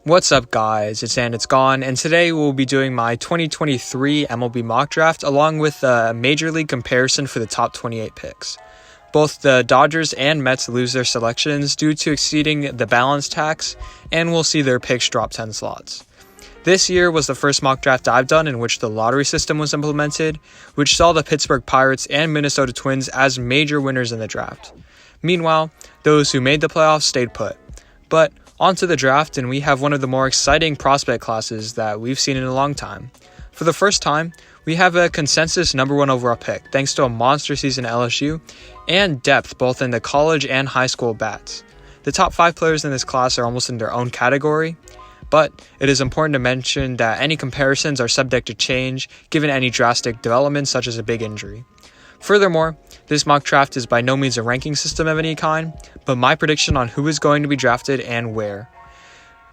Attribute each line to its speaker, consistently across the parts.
Speaker 1: What's up, guys? It's Gone, and today we'll be doing my 2023 MLB mock draft along with a major league comparison for the top 28 picks. Both the Dodgers and Mets lose their selections due to exceeding the balance tax, and we'll see their picks drop 10 slots. This year was the first mock draft I've done in which the lottery system was implemented, which saw the Pittsburgh Pirates and Minnesota Twins as major winners in the draft. Meanwhile, those who made the playoffs stayed put. But onto the draft, and we have one of the more exciting prospect classes that we've seen in a long time. For the first time, we have a consensus number 1 overall pick, thanks to a monster season at LSU, and depth both in the college and high school bats. The top 5 players in this class are almost in their own category, but it is important to mention that any comparisons are subject to change given any drastic developments such as a big injury. Furthermore, this mock draft is by no means a ranking system of any kind, but my prediction on who is going to be drafted and where.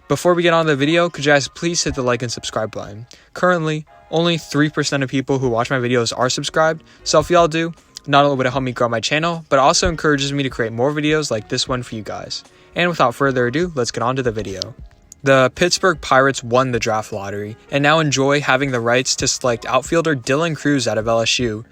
Speaker 1: Before we get on to the video, could you guys please hit the like and subscribe button? Currently, only 3% of people who watch my videos are subscribed, so if y'all do, not only would it help me grow my channel, but also encourages me to create more videos like this one for you guys. And without further ado, let's get on to the video. The Pittsburgh Pirates won the draft lottery, and now enjoy having the rights to select outfielder Dylan Cruz out of LSU.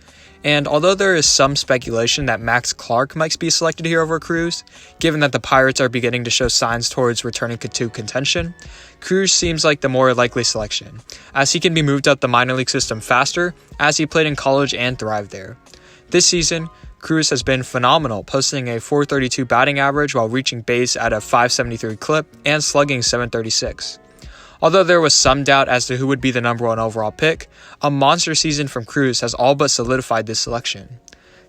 Speaker 1: And although there is some speculation that Max Clark might be selected here over Cruz, given that the Pirates are beginning to show signs towards returning to contention, Cruz seems like the more likely selection, as he can be moved up the minor league system faster, as he played in college and thrived there. This season, Cruz has been phenomenal, posting a .432 batting average while reaching base at a .573 clip and slugging .736. Although there was some doubt as to who would be the number 1 overall pick, a monster season from Cruz has all but solidified this selection.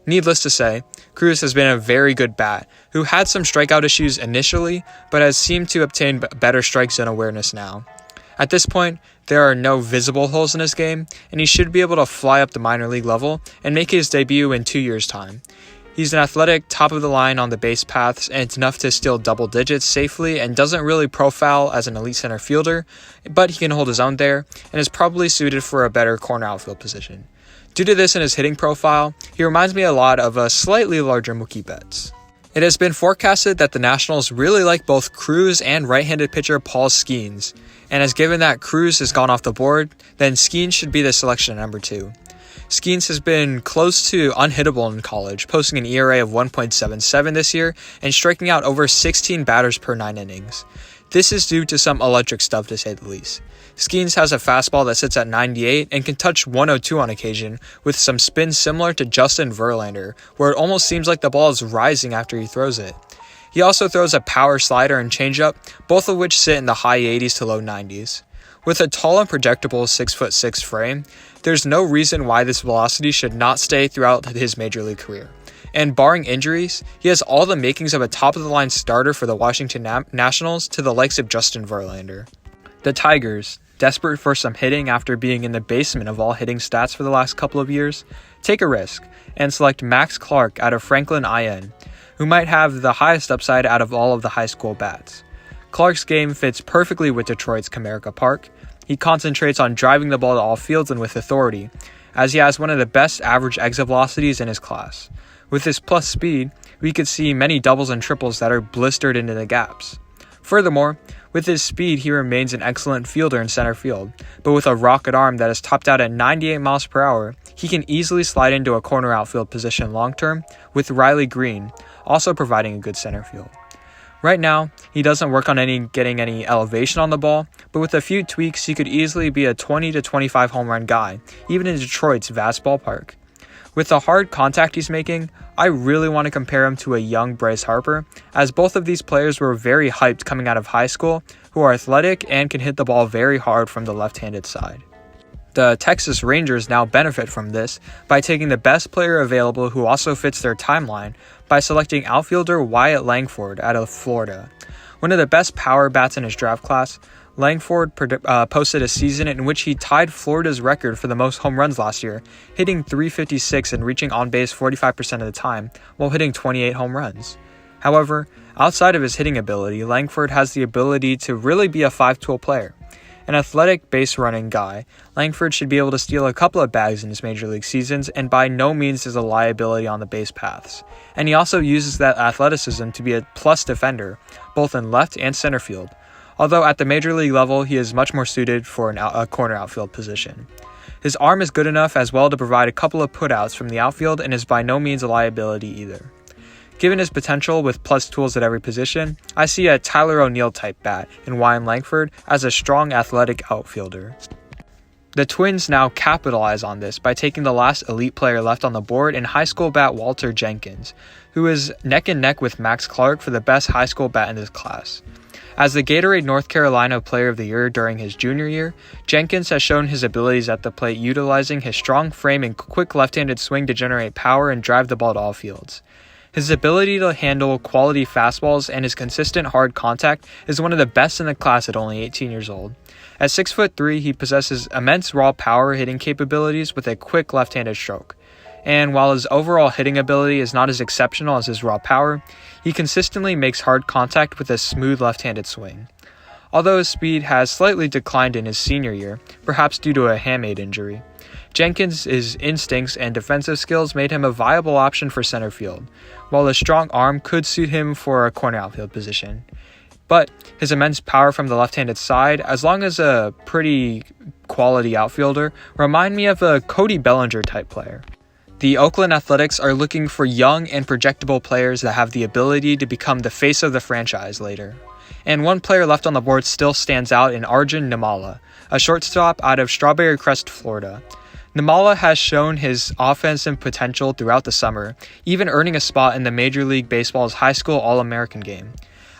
Speaker 1: Needless to say, Cruz has been a very good bat, who had some strikeout issues initially, but has seemed to obtain better strike zone awareness now. At this point, there are no visible holes in his game, and he should be able to fly up the minor league level and make his debut in 2 years' time. He's an athletic, top of the line on the base paths, and it's enough to steal double digits safely and doesn't really profile as an elite center fielder, but he can hold his own there and is probably suited for a better corner outfield position. Due to this and his hitting profile, he reminds me a lot of a slightly larger Mookie Betts. It has been forecasted that the Nationals really like both Cruz and right-handed pitcher Paul Skenes, and as given that Cruz has gone off the board, then Skenes should be the selection at number 2. Skenes has been close to unhittable in college, posting an ERA of 1.77 this year and striking out over 16 batters per 9 innings. This is due to some electric stuff, to say the least. Skenes has a fastball that sits at 98 and can touch 102 on occasion, with some spin similar to Justin Verlander, where it almost seems like the ball is rising after he throws it. He also throws a power slider and changeup, both of which sit in the high 80s to low 90s. With a tall and projectable 6'6" frame, there's no reason why this velocity should not stay throughout his major league career. And barring injuries, he has all the makings of a top-of-the-line starter for the Washington Nationals to the likes of Justin Verlander. The Tigers, desperate for some hitting after being in the basement of all hitting stats for the last couple of years, take a risk and select Max Clark out of Franklin IN, who might have the highest upside out of all of the high school bats. Clark's game fits perfectly with Detroit's Comerica Park. He concentrates on driving the ball to all fields and with authority, as he has one of the best average exit velocities in his class. With his plus speed, we could see many doubles and triples that are blistered into the gaps. Furthermore, with his speed, he remains an excellent fielder in center field, but with a rocket arm that is topped out at 98 miles per hour, he can easily slide into a corner outfield position long-term, with Riley Green also providing a good center field. Right now, he doesn't work on getting any elevation on the ball, but with a few tweaks, he could easily be a 20 to 25 home run guy, even in Detroit's vast ballpark. With the hard contact he's making, I really want to compare him to a young Bryce Harper, as both of these players were very hyped coming out of high school, who are athletic and can hit the ball very hard from the left-handed side. The Texas Rangers now benefit from this by taking the best player available who also fits their timeline by selecting outfielder Wyatt Langford out of Florida. One of the best power bats in his draft class, Langford posted a season in which he tied Florida's record for the most home runs last year, hitting .356 and reaching on base 45% of the time while hitting 28 home runs. However, outside of his hitting ability, Langford has the ability to really be a 5-tool player. An athletic base-running guy, Langford should be able to steal a couple of bags in his major league seasons and by no means is a liability on the base paths. And he also uses that athleticism to be a plus defender, both in left and center field. although at the major league level he is much more suited for a corner outfield position. His arm is good enough as well to provide a couple of putouts from the outfield and is by no means a liability either. Given his potential with plus tools at every position, I see a Tyler O'Neill type bat in Wyatt Langford as a strong athletic outfielder. The Twins now capitalize on this by taking the last elite player left on the board in high school bat Walter Jenkins, who is neck and neck with Max Clark for the best high school bat in this class. As the Gatorade North Carolina Player of the Year during his junior year, Jenkins has shown his abilities at the plate utilizing his strong frame and quick left-handed swing to generate power and drive the ball to all fields. His ability to handle quality fastballs and his consistent hard contact is one of the best in the class at only 18 years old. At 6'3", he possesses immense raw power hitting capabilities with a quick left-handed stroke. And while his overall hitting ability is not as exceptional as his raw power, he consistently makes hard contact with a smooth left-handed swing. Although his speed has slightly declined in his senior year, perhaps due to a hamate injury, Jenkins' instincts and defensive skills made him a viable option for center field, while a strong arm could suit him for a corner outfield position. But his immense power from the left-handed side, as long as a pretty quality outfielder, remind me of a Cody Bellinger type player. The Oakland Athletics are looking for young and projectable players that have the ability to become the face of the franchise later. And one player left on the board still stands out in Arjun Namala, a shortstop out of Strawberry Crest, Florida. Namala has shown his offensive potential throughout the summer, even earning a spot in the Major League Baseball's high school All-American game.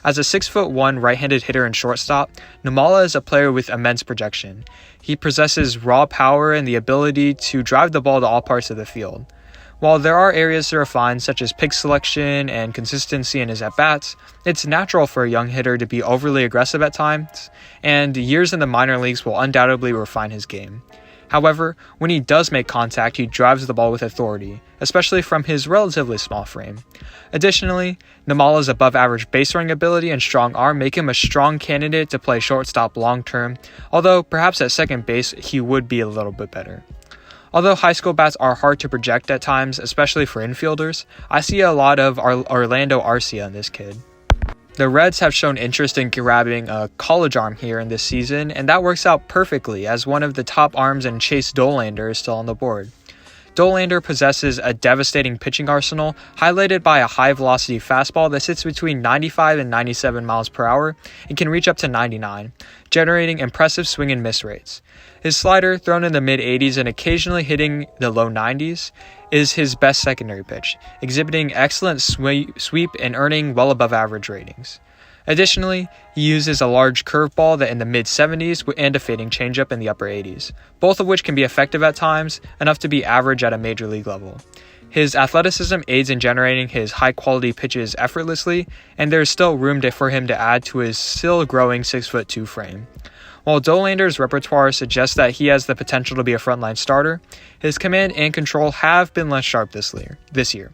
Speaker 1: As a 6'1" right-handed hitter and shortstop, Namala is a player with immense projection. He possesses raw power and the ability to drive the ball to all parts of the field. While there are areas to refine, such as pick selection and consistency in his at-bats, it's natural for a young hitter to be overly aggressive at times, and years in the minor leagues will undoubtedly refine his game. However, when he does make contact, he drives the ball with authority, especially from his relatively small frame. Additionally, Namala's above-average base running ability and strong arm make him a strong candidate to play shortstop long-term, although perhaps at second base he would be a little bit better. Although high school bats are hard to project at times, especially for infielders, I see a lot of Orlando Arcia in this kid. The Reds have shown interest in grabbing a college arm here in this season, and that works out perfectly as one of the top arms and Chase Dollander is still on the board. Dollander possesses a devastating pitching arsenal, highlighted by a high-velocity fastball that sits between 95 and 97 miles per hour and can reach up to 99, generating impressive swing and miss rates. His slider, thrown in the mid-80s and occasionally hitting the low 90s, is his best secondary pitch, exhibiting excellent sweep and earning well above average ratings. Additionally, he uses a large curveball that in the mid-70s and a fading changeup in the upper 80s, both of which can be effective at times, enough to be average at a major league level. His athleticism aids in generating his high-quality pitches effortlessly, and there is still room for him to add to his still growing 6'2" frame. While Dollander's repertoire suggests that he has the potential to be a frontline starter, his command and control have been less sharp this year.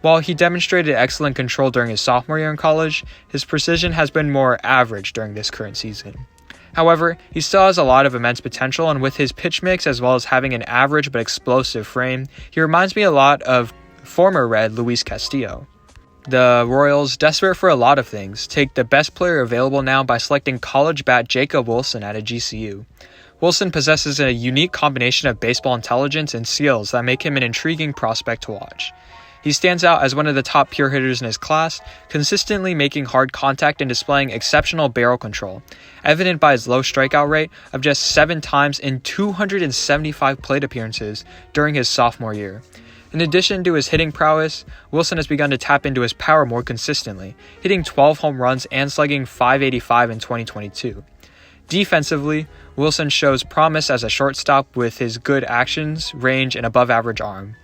Speaker 1: While he demonstrated excellent control during his sophomore year in college, his precision has been more average during this current season. However, he still has a lot of immense potential, and with his pitch mix as well as having an average but explosive frame, he reminds me a lot of former Red Luis Castillo. The Royals, desperate for a lot of things, take the best player available now by selecting college bat Jacob Wilson out of GCU. Wilson possesses a unique combination of baseball intelligence and skills that make him an intriguing prospect to watch. He stands out as one of the top pure hitters in his class, consistently making hard contact and displaying exceptional barrel control, evident by his low strikeout rate of just 7 times in 275 plate appearances during his sophomore year. In addition to his hitting prowess, Wilson has begun to tap into his power more consistently, hitting 12 home runs and slugging .585 in 2022. Defensively, Wilson shows promise as a shortstop with his good actions, range, and above-average arm.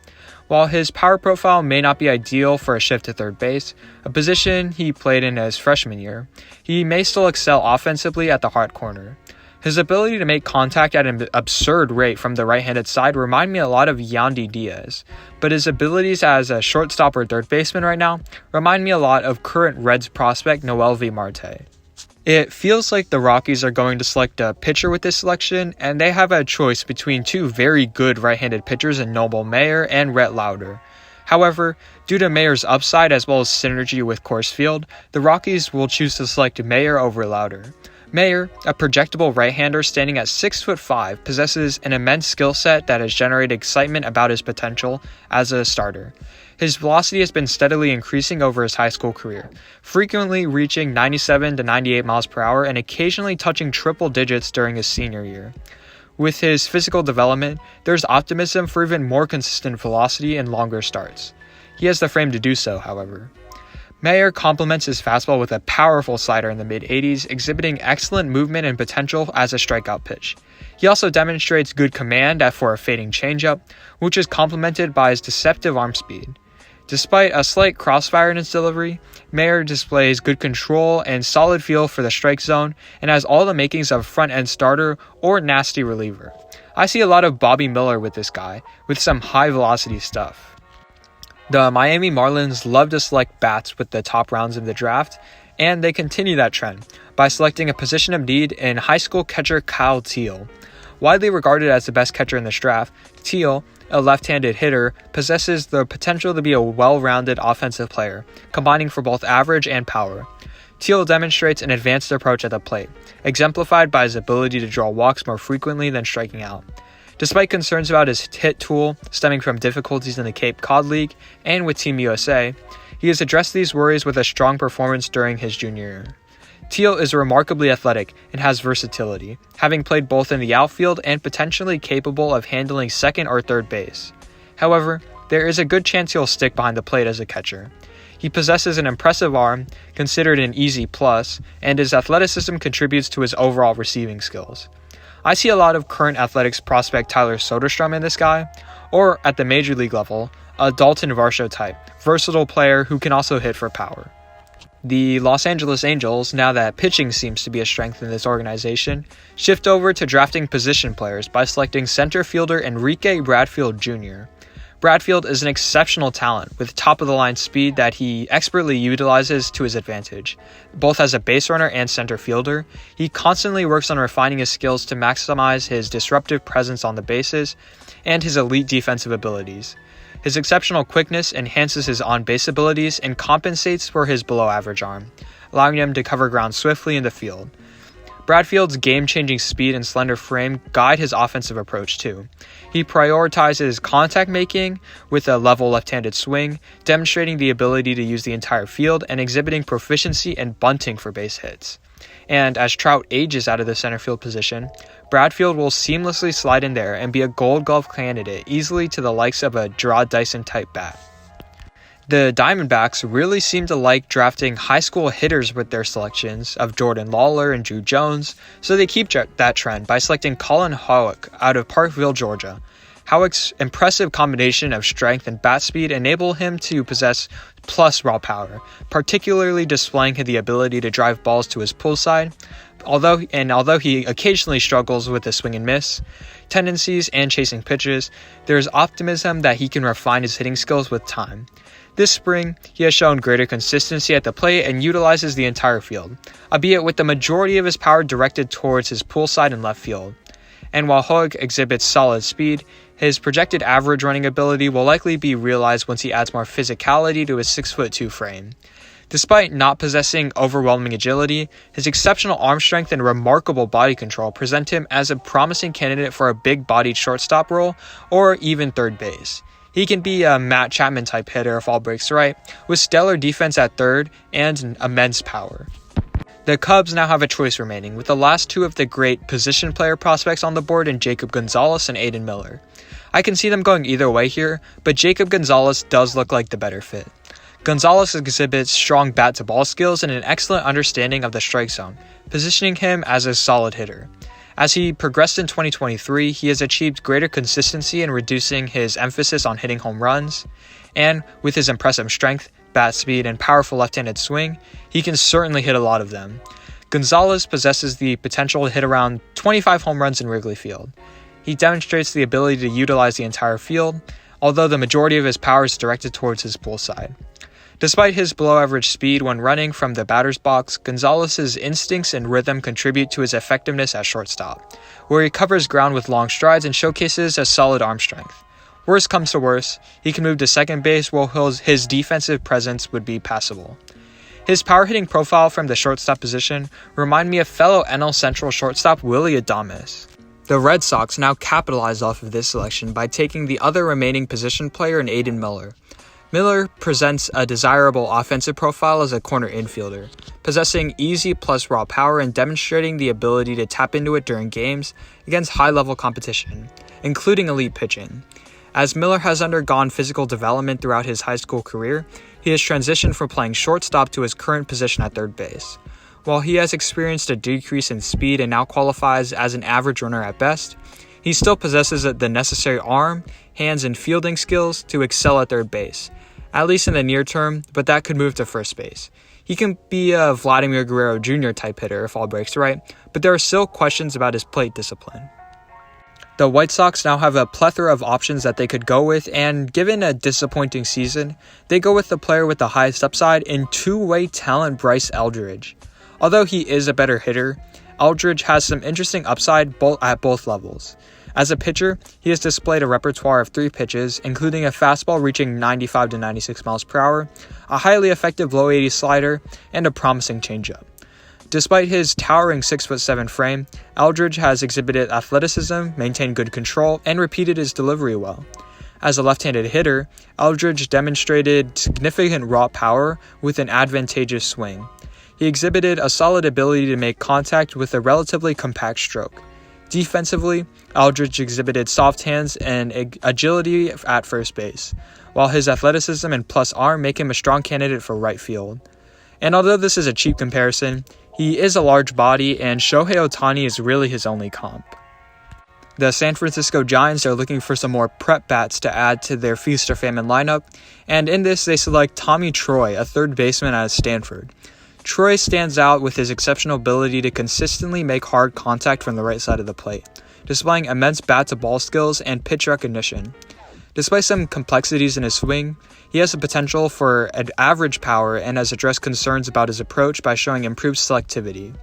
Speaker 1: While his power profile may not be ideal for a shift to third base, a position he played in his freshman year, he may still excel offensively at the hard corner. His ability to make contact at an absurd rate from the right-handed side remind me a lot of Yandy Diaz, but his abilities as a shortstop or third baseman right now remind me a lot of current Reds prospect Noel V. Marte. It feels like the Rockies are going to select a pitcher with this selection, and they have a choice between 2 very good right-handed pitchers in Noble Mayer and Rhett Lauder. However, due to Mayer's upside as well as synergy with Coors Field, the Rockies will choose to select Mayer over Lauder. Mayer, a projectable right-hander standing at 6'5", possesses an immense skill set that has generated excitement about his potential as a starter. His velocity has been steadily increasing over his high school career, frequently reaching 97 to 98 miles per hour and occasionally touching triple digits during his senior year. With his physical development, there's optimism for even more consistent velocity and longer starts. He has the frame to do so, however. Mayer complements his fastball with a powerful slider in the mid-80s, exhibiting excellent movement and potential as a strikeout pitch. He also demonstrates good command for a fading changeup, which is complemented by his deceptive arm speed. Despite a slight crossfire in his delivery, Mayer displays good control and solid feel for the strike zone and has all the makings of a front-end starter or nasty reliever. I see a lot of Bobby Miller with this guy, with some high-velocity stuff. The Miami Marlins love to select bats with the top rounds of the draft, and they continue that trend by selecting a position of need in high school catcher Kyle Teal. Widely regarded as the best catcher in this draft, Teal, a left-handed hitter, possesses the potential to be a well-rounded offensive player, combining for both average and power. Teal demonstrates an advanced approach at the plate, exemplified by his ability to draw walks more frequently than striking out. Despite concerns about his hit tool stemming from difficulties in the Cape Cod League and with Team USA, he has addressed these worries with a strong performance during his junior year. Teal is remarkably athletic and has versatility, having played both in the outfield and potentially capable of handling second or third base. However, there is a good chance he'll stick behind the plate as a catcher. He possesses an impressive arm, considered an easy plus, and his athleticism contributes to his overall receiving skills. I see a lot of current athletics prospect Tyler Soderstrom in this guy, or at the major league level, a Dalton Varsho type, versatile player who can also hit for power. The Los Angeles Angels, now that pitching seems to be a strength in this organization, shift over to drafting position players by selecting center fielder Enrique Bradfield Jr. Bradfield is an exceptional talent with top-of-the-line speed that he expertly utilizes to his advantage. Both as a base runner and center fielder, he constantly works on refining his skills to maximize his disruptive presence on the bases and his elite defensive abilities. His exceptional quickness enhances his on-base abilities and compensates for his below-average arm, allowing him to cover ground swiftly in the field. Bradfield's game-changing speed and slender frame guide his offensive approach too. He prioritizes contact making with a level left-handed swing, demonstrating the ability to use the entire field and exhibiting proficiency in bunting for base hits. And as Trout ages out of the center field position, Bradfield will seamlessly slide in there and be a Gold Glove candidate easily to the likes of a Gerard Dyson type bat. The Diamondbacks really seem to like drafting high school hitters with their selections of Jordan Lawler and Drew Jones, so they keep that trend by selecting Colin Hogg out of Parkville, Georgia. Howick's impressive combination of strength and bat speed enable him to possess plus raw power, particularly displaying the ability to drive balls to his pull side. Although he occasionally struggles with the swing and miss tendencies and chasing pitches, there is optimism that he can refine his hitting skills with time. This spring, he has shown greater consistency at the plate and utilizes the entire field, albeit with the majority of his power directed towards his pull side and left field. And while Hogg exhibits solid speed, his projected average running ability will likely be realized once he adds more physicality to his 6'2" frame. Despite not possessing overwhelming agility, his exceptional arm strength and remarkable body control present him as a promising candidate for a big-bodied shortstop role or even third base. He can be a Matt Chapman type hitter if all breaks right, with stellar defense at third and immense power. The Cubs now have a choice remaining, with the last two of the great position player prospects on the board in Jacob Gonzalez and Aiden Miller. I can see them going either way here, but Jacob Gonzalez does look like the better fit. Gonzalez exhibits strong bat-to-ball skills and an excellent understanding of the strike zone, positioning him as a solid hitter. As he progressed in 2023, he has achieved greater consistency in reducing his emphasis on hitting home runs, and with his impressive strength, bat speed, and powerful left-handed swing, he can certainly hit a lot of them. Gonzalez possesses the potential to hit around 25 home runs in Wrigley Field. He demonstrates the ability to utilize the entire field, although the majority of his power is directed towards his pull side. Despite his below-average speed when running from the batter's box, Gonzalez's instincts and rhythm contribute to his effectiveness at shortstop, where he covers ground with long strides and showcases a solid arm strength. Worst comes to worst, he can move to second base while his defensive presence would be passable. His power hitting profile from the shortstop position remind me of fellow NL Central shortstop Willy Adames. The Red Sox now capitalized off of this selection by taking the other remaining position player in Aiden Miller. Miller presents a desirable offensive profile as a corner infielder, possessing easy plus raw power and demonstrating the ability to tap into it during games against high-level competition, including elite pitching. As Miller has undergone physical development throughout his high school career, he has transitioned from playing shortstop to his current position at third base. While he has experienced a decrease in speed and now qualifies as an average runner at best, he still possesses the necessary arm, hands, and fielding skills to excel at third base, at least in the near term, but that could move to first base. He can be a Vladimir Guerrero Jr. type hitter if all breaks right, but there are still questions about his plate discipline. The White Sox now have a plethora of options that they could go with, and given a disappointing season, they go with the player with the highest upside in two-way talent Bryce Eldridge. Although he is a better hitter, Eldridge has some interesting upside at both levels. As a pitcher, he has displayed a repertoire of 3 pitches, including a fastball reaching 95 to 96 miles per hour, a highly effective low 80 slider, and a promising changeup. Despite his towering 6'7" frame, Eldridge has exhibited athleticism, maintained good control, and repeated his delivery well. As a left-handed hitter, Eldridge demonstrated significant raw power with an advantageous swing. He exhibited a solid ability to make contact with a relatively compact stroke. Defensively, Eldridge exhibited soft hands and agility at first base, while his athleticism and plus arm make him a strong candidate for right field. And although this is a cheap comparison, he is a large body, and Shohei Ohtani is really his only comp. The San Francisco Giants are looking for some more prep bats to add to their feast or famine lineup, and in this they select Tommy Troy, a third baseman out of Stanford. Troy stands out with his exceptional ability to consistently make hard contact from the right side of the plate, displaying immense bat-to-ball skills and pitch recognition. Despite some complexities in his swing, he has the potential for an average power and has addressed concerns about his approach by showing improved selectivity.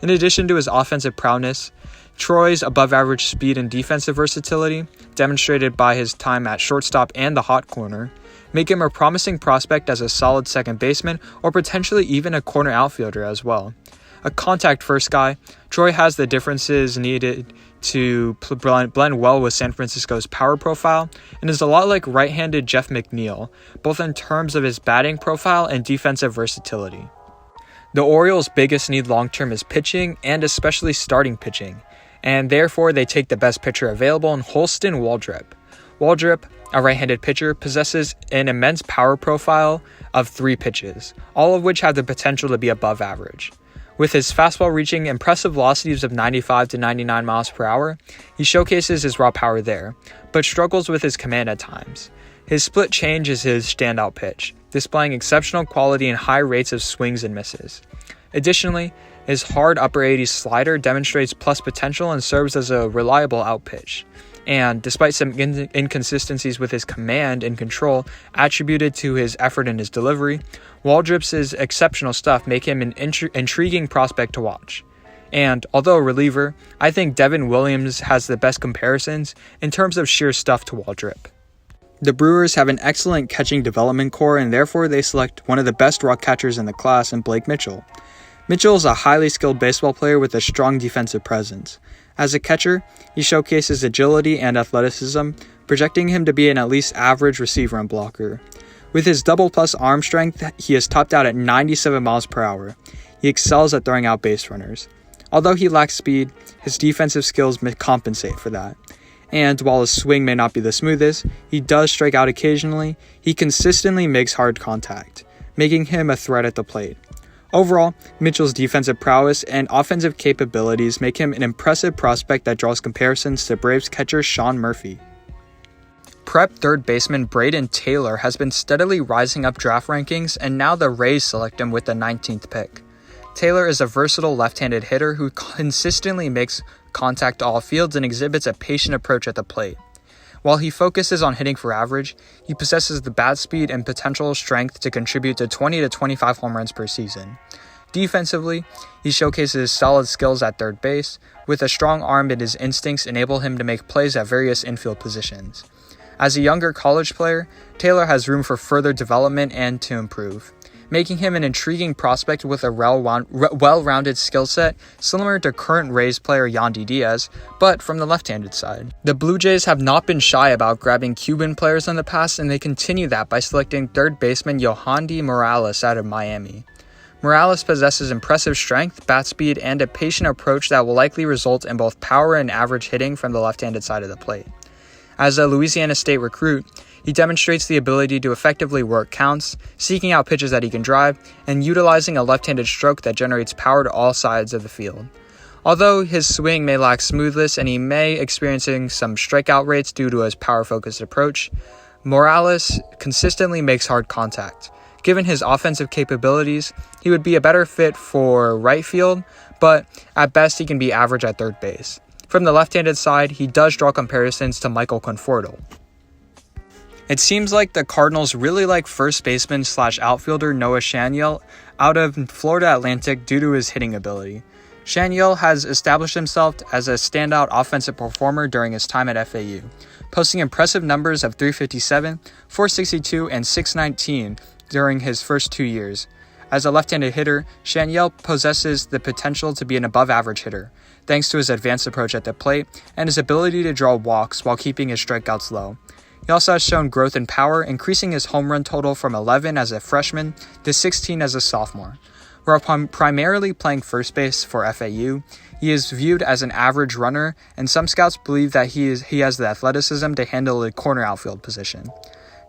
Speaker 1: In addition to his offensive prowess, Troy's above-average speed and defensive versatility, demonstrated by his time at shortstop and the hot corner, make him a promising prospect as a solid second baseman or potentially even a corner outfielder as well. A contact-first guy, Troy has the differences needed to blend well with San Francisco's power profile and is a lot like right-handed Jeff McNeil, both in terms of his batting profile and defensive versatility. The Orioles' biggest need long-term is pitching, and especially starting pitching, and therefore they take the best pitcher available in Holston Wallrip. Wallrip, a right-handed pitcher, possesses an immense power profile of 3 pitches, all of which have the potential to be above average. With his fastball reaching impressive velocities of 95 to 99 miles per hour, he showcases his raw power there, but struggles with his command at times. His split change is his standout pitch, displaying exceptional quality and high rates of swings and misses. Additionally, his hard upper 80s slider demonstrates plus potential and serves as a reliable outpitch. And despite some inconsistencies with his command and control attributed to his effort in his delivery, Wallrip's exceptional stuff make him an intriguing prospect to watch. And although a reliever, I think Devin Williams has the best comparisons in terms of sheer stuff to Wallrip. The Brewers have an excellent catching development core, and therefore they select one of the best raw catchers in the class in Blake Mitchell. Mitchell is a highly skilled baseball player with a strong defensive presence. As a catcher, he showcases agility and athleticism, projecting him to be an at least average receiver and blocker. With his double plus arm strength, he is topped out at 97 miles per hour. He excels at throwing out base runners. Although he lacks speed, his defensive skills may compensate for that. And while his swing may not be the smoothest, he does strike out occasionally. He consistently makes hard contact, making him a threat at the plate. Overall, Mitchell's defensive prowess and offensive capabilities make him an impressive prospect that draws comparisons to Braves catcher Sean Murphy. Prep third baseman Braden Taylor has been steadily rising up draft rankings, and now the Rays select him with the 19th pick. Taylor is a versatile left-handed hitter who consistently makes contact to all fields and exhibits a patient approach at the plate. While he focuses on hitting for average, he possesses the bat speed and potential strength to contribute to 20 to 25 home runs per season. Defensively, he showcases solid skills at third base, with a strong arm and his instincts enable him to make plays at various infield positions. As a younger college player, Taylor has room for further development and to improve. making him an intriguing prospect with a well-rounded skill set similar to current Rays player Yandy Diaz, but from the left-handed side. The Blue Jays have not been shy about grabbing Cuban players in the past, and they continue that by selecting third baseman Yohandy Morales out of Miami. Morales possesses impressive strength, bat speed, and a patient approach that will likely result in both power and average hitting from the left-handed side of the plate. As a Louisiana State recruit, he demonstrates the ability to effectively work counts, seeking out pitches that he can drive, and utilizing a left-handed stroke that generates power to all sides of the field. Although his swing may lack smoothness and he may experiencing some strikeout rates due to his power-focused approach, Morales consistently makes hard contact. Given his offensive capabilities, he would be a better fit for right field, but at best he can be average at third base. From the left-handed side, he does draw comparisons to Michael Conforto. It seems like the Cardinals really like first baseman / outfielder Noah Shanyel out of Florida Atlantic due to his hitting ability. Shanyel has established himself as a standout offensive performer during his time at FAU, posting impressive numbers of .357, .462, and .619 during his first 2 years. As a left-handed hitter, Shanyel possesses the potential to be an above-average hitter, thanks to his advanced approach at the plate and his ability to draw walks while keeping his strikeouts low. He also has shown growth in power, increasing his home run total from 11 as a freshman to 16 as a sophomore. While primarily playing first base for FAU, he is viewed as an average runner, and some scouts believe that he has the athleticism to handle a corner outfield position.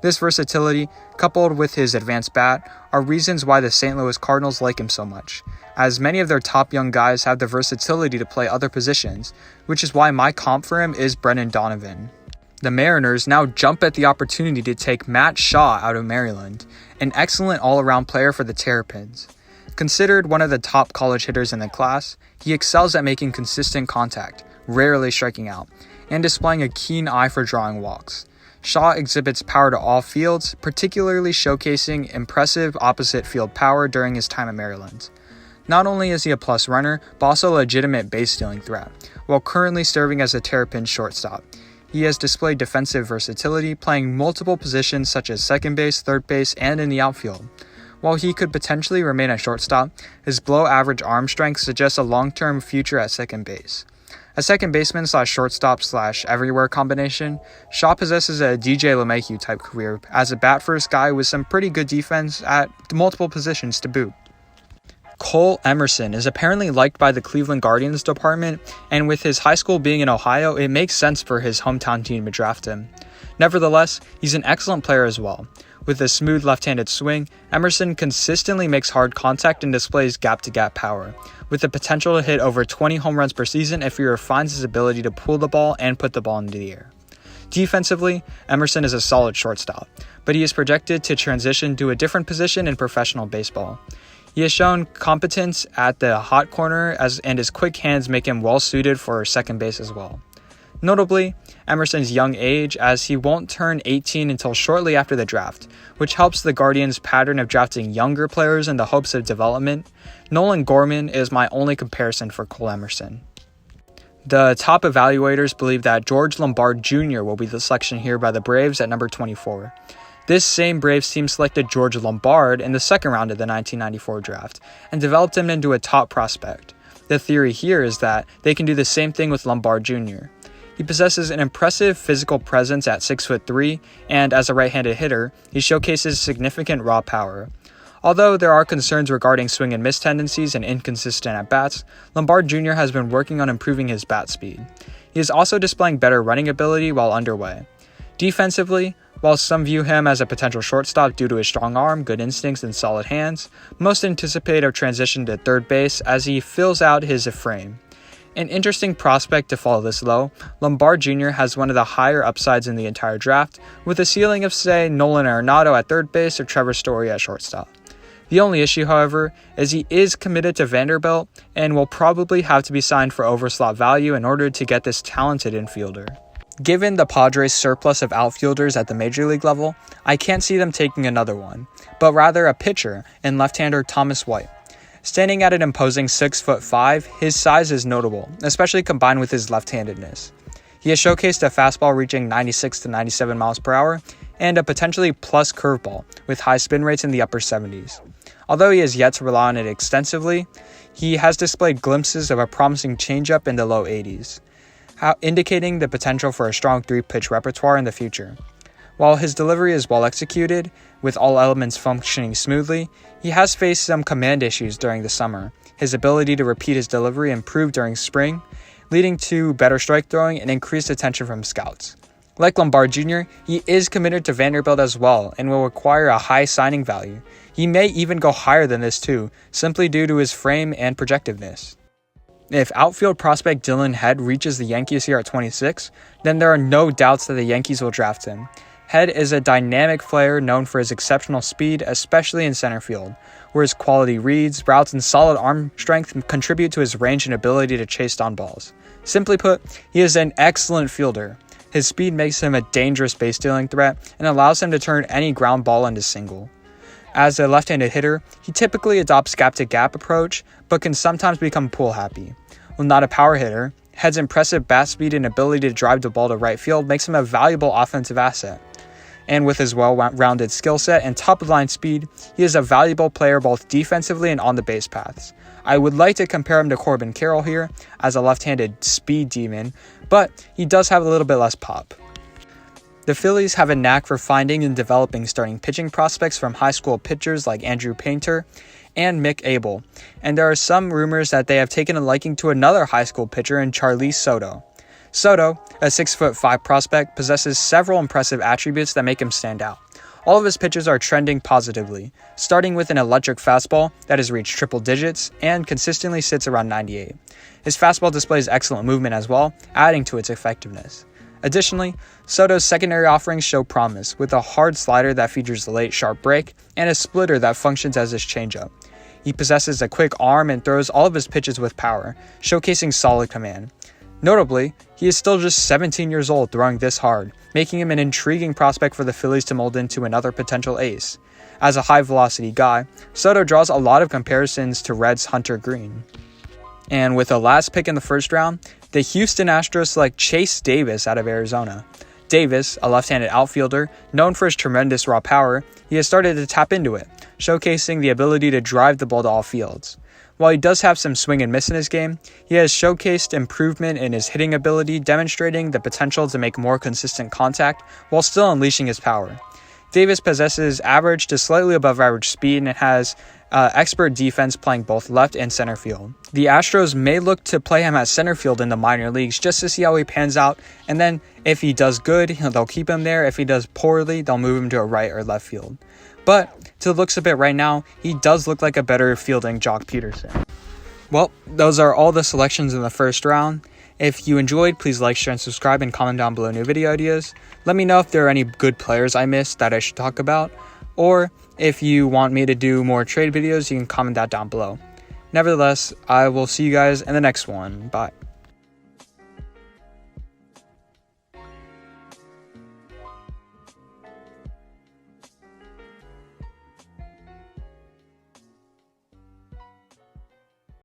Speaker 1: This versatility, coupled with his advanced bat, are reasons why the St. Louis Cardinals like him so much, as many of their top young guys have the versatility to play other positions, which is why my comp for him is Brendan Donovan. The Mariners now jump at the opportunity to take Matt Shaw out of Maryland, an excellent all-around player for the Terrapins. Considered one of the top college hitters in the class, he excels at making consistent contact, rarely striking out, and displaying a keen eye for drawing walks. Shaw exhibits power to all fields, particularly showcasing impressive opposite field power during his time at Maryland. Not only is he a plus runner, but also a legitimate base-stealing threat, while currently serving as a Terrapin shortstop. He has displayed defensive versatility, playing multiple positions such as second base, third base, and in the outfield. While he could potentially remain a shortstop, his below-average arm strength suggests a long-term future at second base. A second baseman / shortstop / everywhere combination, Shaw possesses a DJ LeMahieu type career as a bat-first guy with some pretty good defense at multiple positions to boot. Cole Emerson is apparently liked by the Cleveland Guardians department, and with his high school being in Ohio, it makes sense for his hometown team to draft him. Nevertheless, he's an excellent player as well. With a smooth left-handed swing, Emerson consistently makes hard contact and displays gap-to-gap power, with the potential to hit over 20 home runs per season if he refines his ability to pull the ball and put the ball into the air. Defensively, Emerson is a solid shortstop, but he is projected to transition to a different position in professional baseball. He has shown competence at the hot corner and his quick hands make him well suited for second base as well. Notably, Emerson's young age, as he won't turn 18 until shortly after the draft, which helps the Guardians' pattern of drafting younger players in the hopes of development. Nolan Gorman is my only comparison for Cole Emerson. The top evaluators believe that George Lombard Jr. will be the selection here by the Braves at number 24. This same Braves team selected George Lombard in the second round of the 1994 draft and developed him into a top prospect. The theory here is that they can do the same thing with Lombard Jr. He possesses an impressive physical presence at 6'3", and as a right-handed hitter, he showcases significant raw power. Although there are concerns regarding swing and miss tendencies and inconsistent at-bats, Lombard Jr. has been working on improving his bat speed. He is also displaying better running ability while underway. Defensively, while some view him as a potential shortstop due to his strong arm, good instincts, and solid hands, most anticipate a transition to third base as he fills out his frame. An interesting prospect to fall this low, Lombard Jr. has one of the higher upsides in the entire draft, with a ceiling of, say, Nolan Arenado at third base or Trevor Story at shortstop. The only issue, however, is he is committed to Vanderbilt and will probably have to be signed for overslot value in order to get this talented infielder. Given the Padres' surplus of outfielders at the major league level, I can't see them taking another one, but rather a pitcher in left-hander Thomas White. Standing at an imposing 6'5", his size is notable, especially combined with his left-handedness. He has showcased a fastball reaching 96 to 97 miles per hour, and a potentially plus curveball with high spin rates in the upper 70s. Although he has yet to rely on it extensively, he has displayed glimpses of a promising changeup in the low 80s, indicating the potential for a strong 3-pitch repertoire in the future. While his delivery is well executed, with all elements functioning smoothly, he has faced some command issues during the summer. His ability to repeat his delivery improved during spring, leading to better strike throwing and increased attention from scouts. Like Lombard Jr., he is committed to Vanderbilt as well and will require a high signing value. He may even go higher than this too, simply due to his frame and projectiveness. If outfield prospect Dylan Head reaches the Yankees here at 26, then there are no doubts that the Yankees will draft him. Head is a dynamic player known for his exceptional speed, especially in center field, where his quality reads, routes, and solid arm strength contribute to his range and ability to chase down balls. Simply put, he is an excellent fielder. His speed makes him a dangerous base-stealing threat and allows him to turn any ground ball into single. As a left-handed hitter, he typically adopts gap-to-gap approach, but can sometimes become pull-happy. While not a power hitter, Head's impressive bat speed and ability to drive the ball to right field makes him a valuable offensive asset. And with his well-rounded skill set and top-of-the-line speed, he is a valuable player both defensively and on the base paths. I would like to compare him to Corbin Carroll here as a left-handed speed demon, but he does have a little bit less pop. The Phillies have a knack for finding and developing starting pitching prospects from high school pitchers like Andrew Painter and Mick Abel, and there are some rumors that they have taken a liking to another high school pitcher in Charlie Soto. Soto, a 6'5" prospect, possesses several impressive attributes that make him stand out. All of his pitches are trending positively, starting with an electric fastball that has reached triple digits and consistently sits around 98. His fastball displays excellent movement as well, adding to its effectiveness. Additionally, Soto's secondary offerings show promise, with a hard slider that features a late sharp break and a splitter that functions as his changeup. He possesses a quick arm and throws all of his pitches with power, showcasing solid command. Notably, he is still just 17 years old throwing this hard, making him an intriguing prospect for the Phillies to mold into another potential ace. As a high-velocity guy, Soto draws a lot of comparisons to Reds' Hunter Green. And with the last pick in the first round, the Houston Astros select Chase Davis out of Arizona. Davis, a left-handed outfielder, known for his tremendous raw power, he has started to tap into it, showcasing the ability to drive the ball to all fields. While he does have some swing and miss in his game, he has showcased improvement in his hitting ability, demonstrating the potential to make more consistent contact while still unleashing his power. Davis possesses average to slightly above average speed and has expert defense playing both left and center field. The Astros may look to play him at center field in the minor leagues just to see how he pans out, and then if he does good, they'll keep him there. If he does poorly, they'll move him to a right or left field. But to the looks of it right now, he does look like a better fielding Jock Peterson. Well, those are all the selections in the first round. If you enjoyed, please like, share, and subscribe, and comment down below new video ideas. Let me know if there are any good players I missed that I should talk about, or if you want me to do more trade videos, you can comment that down below. Nevertheless, I will see you guys in the next one. Bye.